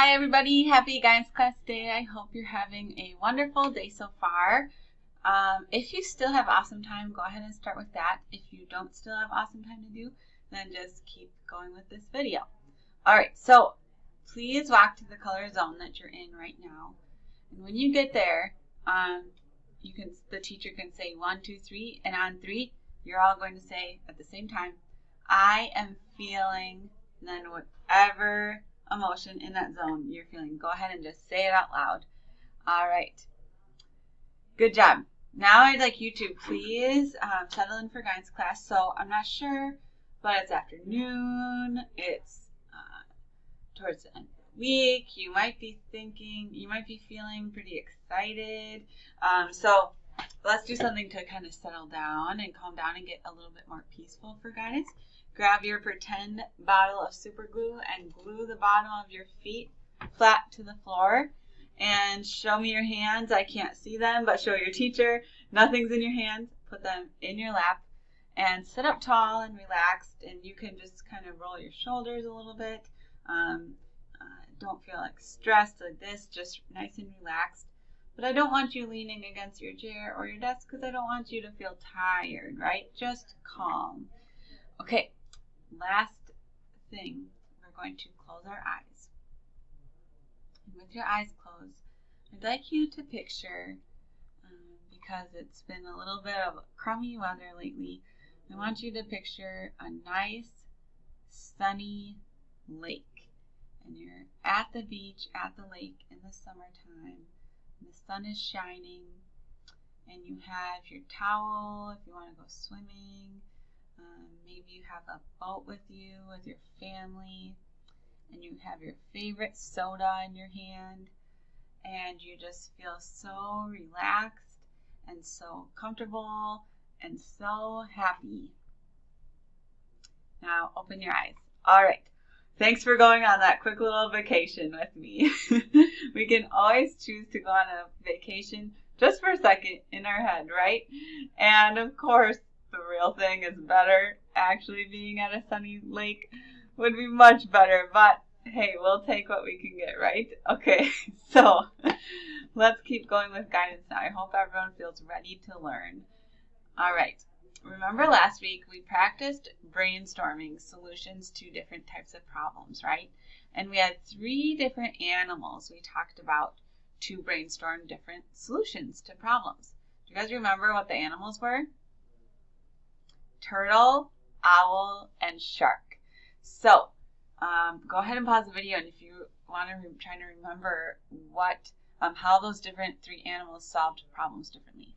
Hi everybody, happy Guidance Class Day. I hope you're having a wonderful day so far. If you still have awesome time, go ahead and start with that. If you don't still have awesome time to do, then just keep going with this video. Alright, so please walk to the color zone that you're in right now. And when you get there, the teacher can say 1, 2, 3, and on 3, you're all going to say at the same time, I am feeling, and then whatever emotion in that zone you're feeling, go ahead and just say it out loud. All right. Good job. Now I'd like you to please settle in for guidance class. So I'm not sure, but it's afternoon. It's towards the end of the week. You might be feeling pretty excited. So let's do something to kind of settle down and calm down and get a little bit more peaceful for guidance. Grab your pretend bottle of super glue and glue the bottom of your feet flat to the floor. And show me your hands. I can't see them, but show your teacher. Nothing's in your hands. Put them in your lap and sit up tall and relaxed. And you can just kind of roll your shoulders a little bit. Don't feel like stressed like this, just nice and relaxed. But I don't want you leaning against your chair or your desk because I don't want you to feel tired, right? Just calm. Okay. Last thing, we're going to close our eyes. And with your eyes closed, I'd like you to picture, because it's been a little bit of crummy weather lately, I want you to picture a nice, sunny lake. And you're at the beach, at the lake in the summertime. And the sun is shining. And you have your towel if you want to go swimming. Maybe you have a boat with you with your family, and you have your favorite soda in your hand, and you just feel so relaxed and so comfortable and so happy. Now open your eyes. All right. Thanks for going on that quick little vacation with me. We can always choose to go on a vacation just for a second in our head, right? And of course, the real thing is better. Actually being at a sunny lake would be much better, but hey, we'll take what we can get, right? Okay, so let's keep going with guidance now. I hope everyone feels ready to learn. All right, remember last week we practiced brainstorming solutions to different types of problems, right? And we had 3 different animals we talked about to brainstorm different solutions to problems. Do you guys remember what the animals were? Turtle, owl, and shark. So go ahead and pause the video, and if you want to try to remember how those different 3 animals solved problems differently.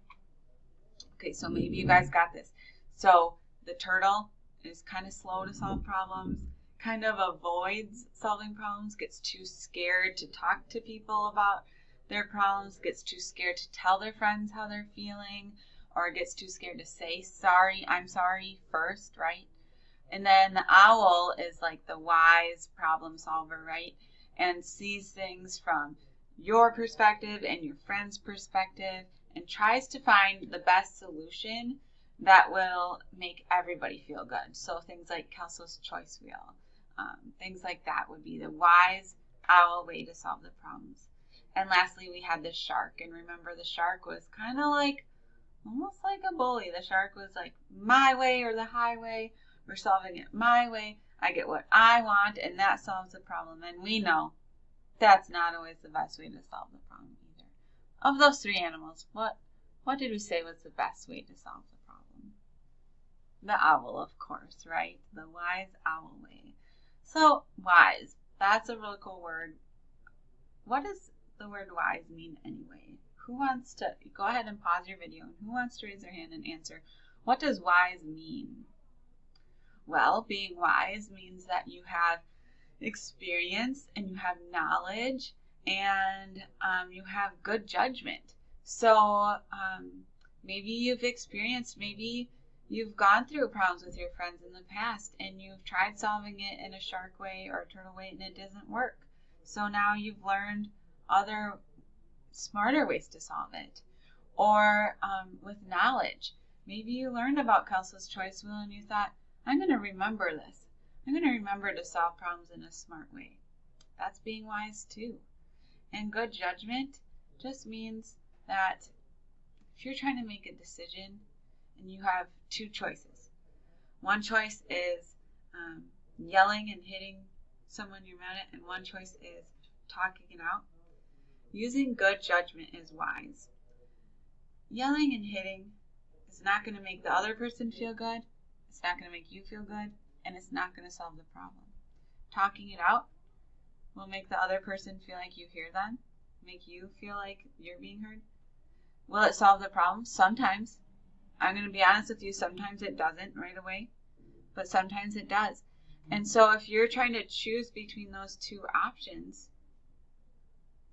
Okay, so maybe you guys got this. So the turtle is kind of slow to solve problems, kind of avoids solving problems, gets too scared to talk to people about their problems, gets too scared to tell their friends how they're feeling, or gets too scared to say sorry, I'm sorry first, right? And then the owl is like the wise problem solver, right? And sees things from your perspective and your friend's perspective and tries to find the best solution that will make everybody feel good. So things like Kelso's choice wheel, things like that would be the wise owl way to solve the problems. And lastly, we had the shark. And remember, the shark was kind of like almost like a bully. The shark was like, my way or the highway. We're solving it my way. I get what I want, and that solves the problem. And we know that's not always the best way to solve the problem either. Of those 3 animals, what did we say was the best way to solve the problem? The owl, of course, right? The wise owl way. So, wise. That's a really cool word. What does the word wise mean anyway? Who wants to go ahead and pause your video, and who wants to raise their hand and answer, what does wise mean? Well, being wise means that you have experience and you have knowledge and you have good judgment. So maybe maybe you've gone through problems with your friends in the past and you've tried solving it in a shark way or a turtle way and it doesn't work. So now you've learned other smarter ways to solve it. Or with knowledge. Maybe you learned about Kelso's choice wheel and you thought, I'm going to remember this. I'm going to remember to solve problems in a smart way. That's being wise too. And good judgment just means that if you're trying to make a decision and you have two choices, one choice is yelling and hitting someone you're mad at, and one choice is talking it out, using good judgment is wise. Yelling and hitting is not going to make the other person feel good, it's not going to make you feel good, and it's not going to solve the problem. Talking it out will make the other person feel like you hear them, make you feel like you're being heard. Will it solve the problem? Sometimes. I'm going to be honest with you, sometimes it doesn't right away, but sometimes it does. And so if you're trying to choose between those two options,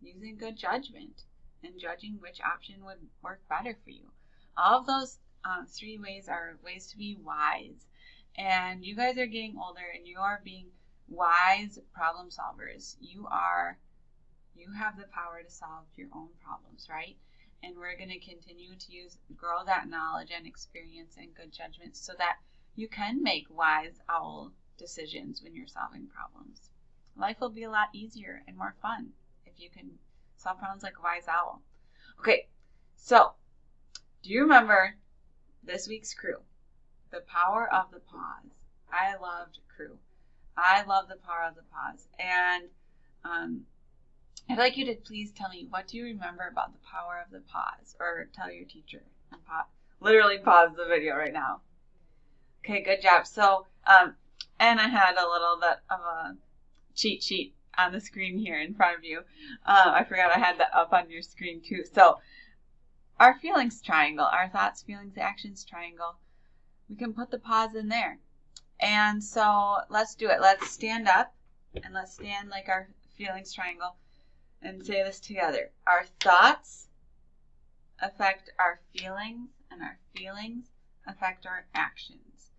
using good judgment and judging which option would work better for you. All of those three ways are ways to be wise. And you guys are getting older and you are being wise problem solvers. You have the power to solve your own problems, right? And we're going to continue to grow that knowledge and experience and good judgment so that you can make wise owl decisions when you're solving problems. Life will be a lot easier and more fun if you can solve problems like a wise owl. Okay, so do you remember this week's Crew? The power of the pause. I loved Crew. I love the power of the pause. And I'd like you to please tell me, what do you remember about the power of the pause? Or tell your teacher and literally pause the video right now. Okay, good job. So, and I had a little bit of a cheat sheet on the screen here in front of you. I forgot I had that up on your screen too. So, our feelings triangle, our thoughts, feelings, actions triangle, we can put the pause in there. And so, let's do it. Let's stand up and let's stand like our feelings triangle and say this together. Our thoughts affect our feelings, and our feelings affect our actions.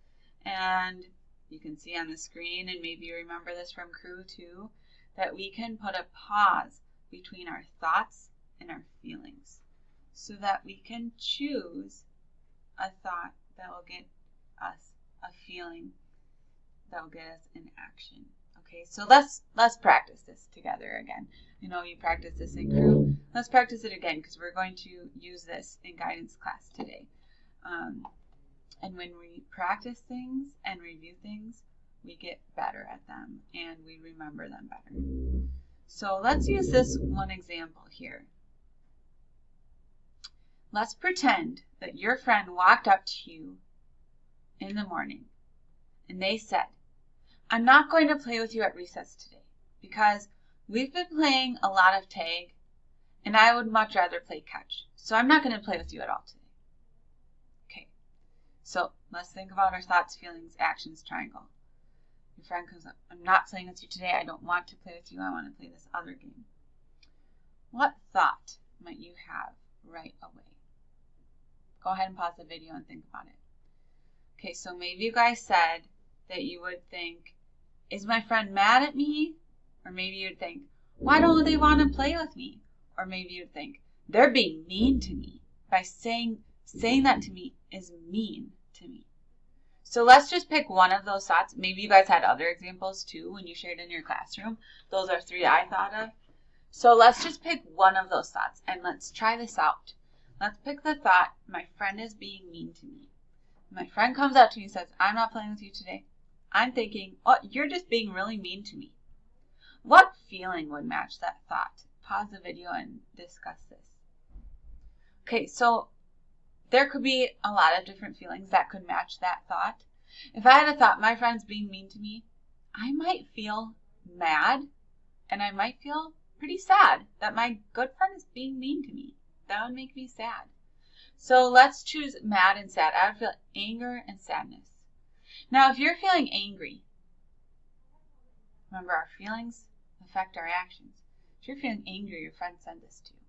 And you can see on the screen, and maybe you remember this from Crew too, that we can put a pause between our thoughts and our feelings so that we can choose a thought that will get us a feeling that will get us an action. Okay, so let's practice this together again. I know you practice this in Crew. Let's practice it again because we're going to use this in guidance class today. And when we practice things and review things, we get better at them and we remember them better. So let's use this one example here. Let's pretend that your friend walked up to you in the morning and they said, "I'm not going to play with you at recess today because we've been playing a lot of tag and I would much rather play catch. So I'm not going to play with you at all today." Okay, so let's think about our thoughts, feelings, actions triangle. Your friend comes up, "I'm not playing with you today. I don't want to play with you. I want to play this other game." What thought might you have right away? Go ahead and pause the video and think about it. Okay, so maybe you guys said that you would think, "Is my friend mad at me?" Or maybe you'd think, "Why don't they want to play with me?" Or maybe you'd think, "They're being mean to me. By saying that to me is mean to me." So let's just pick one of those thoughts. Maybe you guys had other examples too when you shared in your classroom. Those are three I thought of. So let's just pick one of those thoughts and let's try this out. Let's pick the thought, "My friend is being mean to me." My friend comes up to me and says, "I'm not playing with you today." I'm thinking, "Oh, you're just being really mean to me." What feeling would match that thought? Pause the video and discuss this. Okay, so there could be a lot of different feelings that could match that thought. If I had a thought, "My friend's being mean to me," I might feel mad and I might feel pretty sad that my good friend is being mean to me. That would make me sad. So let's choose mad and sad. I would feel anger and sadness. Now, if you're feeling angry, remember our feelings affect our actions. If you're feeling angry, your friend sent this to you.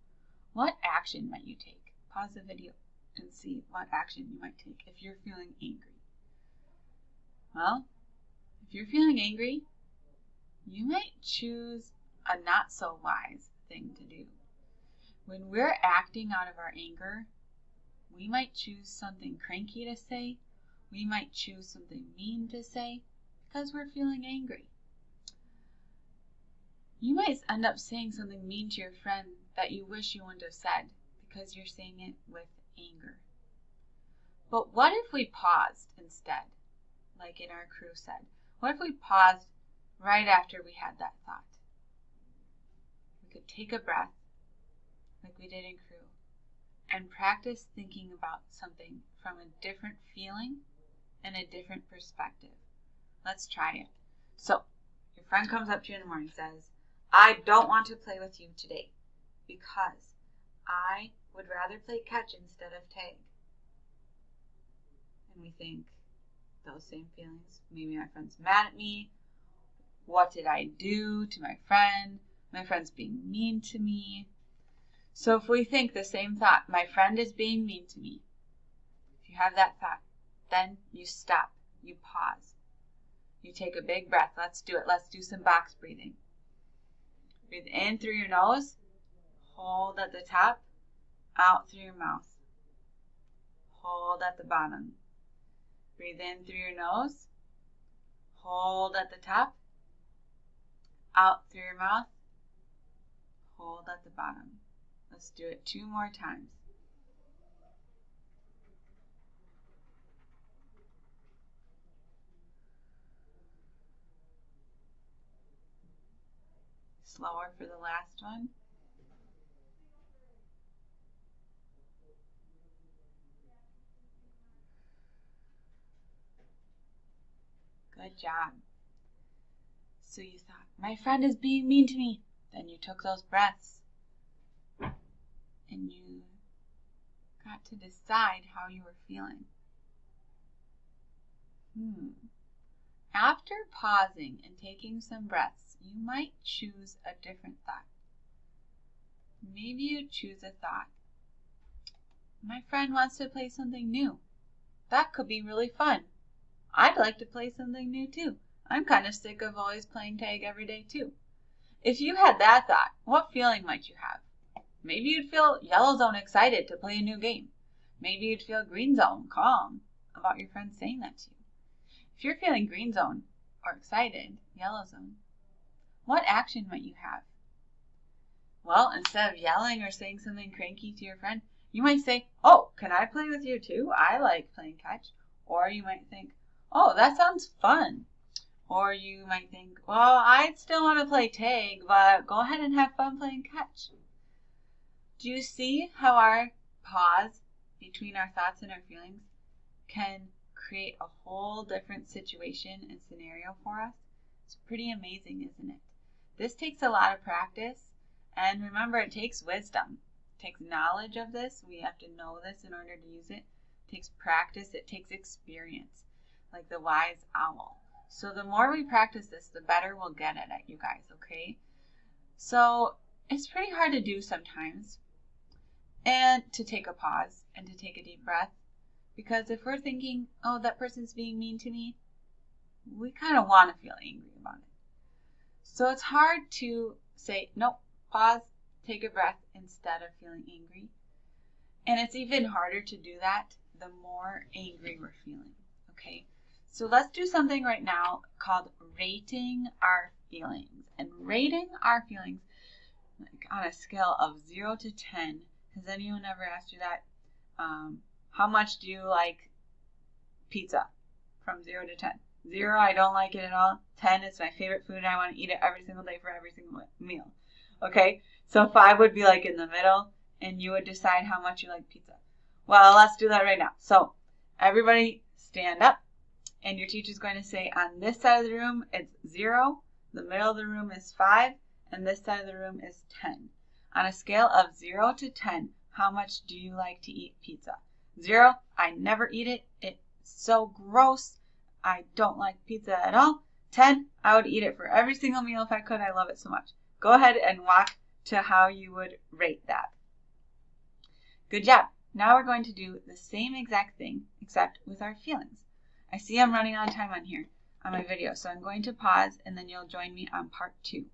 What action might you take? Pause the video and see what action you might take if you're feeling angry. Well, if you're feeling angry, you might choose a not so wise thing to do. When we're acting out of our anger, we might choose something cranky to say. We might choose something mean to say because we're feeling angry. You might end up saying something mean to your friend that you wish you wouldn't have said because you're saying it with anger. But what if we paused instead, like in our crew said? What if we paused right after we had that thought? We could take a breath, like we did in crew, and practice thinking about something from a different feeling and a different perspective. Let's try it. So, your friend comes up to you in the morning and says, I don't want to play with you today because I would rather play catch instead of tag. And we think those same feelings. Maybe my friend's mad at me. What did I do to my friend? My friend's being mean to me. So if we think the same thought, my friend is being mean to me, if you have that thought, then you stop, you pause. You take a big breath. Let's do it. Let's do some box breathing. Breathe in through your nose. Hold at the top. Out through your mouth. Hold at the bottom. Breathe in through your nose. Hold at the top. Out through your mouth. Hold at the bottom. Let's do it 2 more times. Slower for the last one. Good job. So you thought, my friend is being mean to me. Then you took those breaths. And you got to decide how you were feeling. After pausing and taking some breaths, you might choose a different thought. Maybe you choose a thought. My friend wants to play something new. That could be really fun. I'd like to play something new too. I'm kind of sick of always playing tag every day too. If you had that thought, what feeling might you have? Maybe you'd feel yellow zone excited to play a new game. Maybe you'd feel green zone calm about your friend saying that to you. If you're feeling green zone or excited, yellow zone, what action might you have? Well, instead of yelling or saying something cranky to your friend, you might say, oh, can I play with you too? I like playing catch. Or you might think, oh, that sounds fun. Or you might think, well, I'd still want to play tag, but go ahead and have fun playing catch. Do you see how our pause between our thoughts and our feelings can create a whole different situation and scenario for us? It's pretty amazing, isn't it? This takes a lot of practice, and remember, it takes wisdom. It takes knowledge of this. We have to know this in order to use it. It takes practice. It takes experience, like the wise owl. So the more we practice this, the better we'll get at it, you guys, okay? So it's pretty hard to do sometimes, and to take a pause and to take a deep breath, because if we're thinking, oh, that person's being mean to me, we kind of want to feel angry about it. So it's hard to say, nope, pause, take a breath instead of feeling angry. And it's even harder to do that the more angry we're feeling, okay? So let's do something right now called rating our feelings. And rating our feelings, like on a scale of 0 to 10, has anyone ever asked you that? How much do you like pizza? From 0 to 10. 0, I don't like it at all. 10 is my favorite food and I want to eat it every single day for every single meal. Okay, so 5 would be like in the middle, and you would decide how much you like pizza. Well, let's do that right now. So everybody stand up, and your teacher's going to say on this side of the room it's 0, the middle of the room is 5, and this side of the room is 10. On a scale of 0 to 10, how much do you like to eat pizza? 0, I never eat it. It's so gross. I don't like pizza at all. 10, I would eat it for every single meal if I could. I love it so much. Go ahead and walk to how you would rate that. Good job. Now we're going to do the same exact thing, except with our feelings. I see I'm running out of time on here on my video, so I'm going to pause, and then you'll join me on part 2.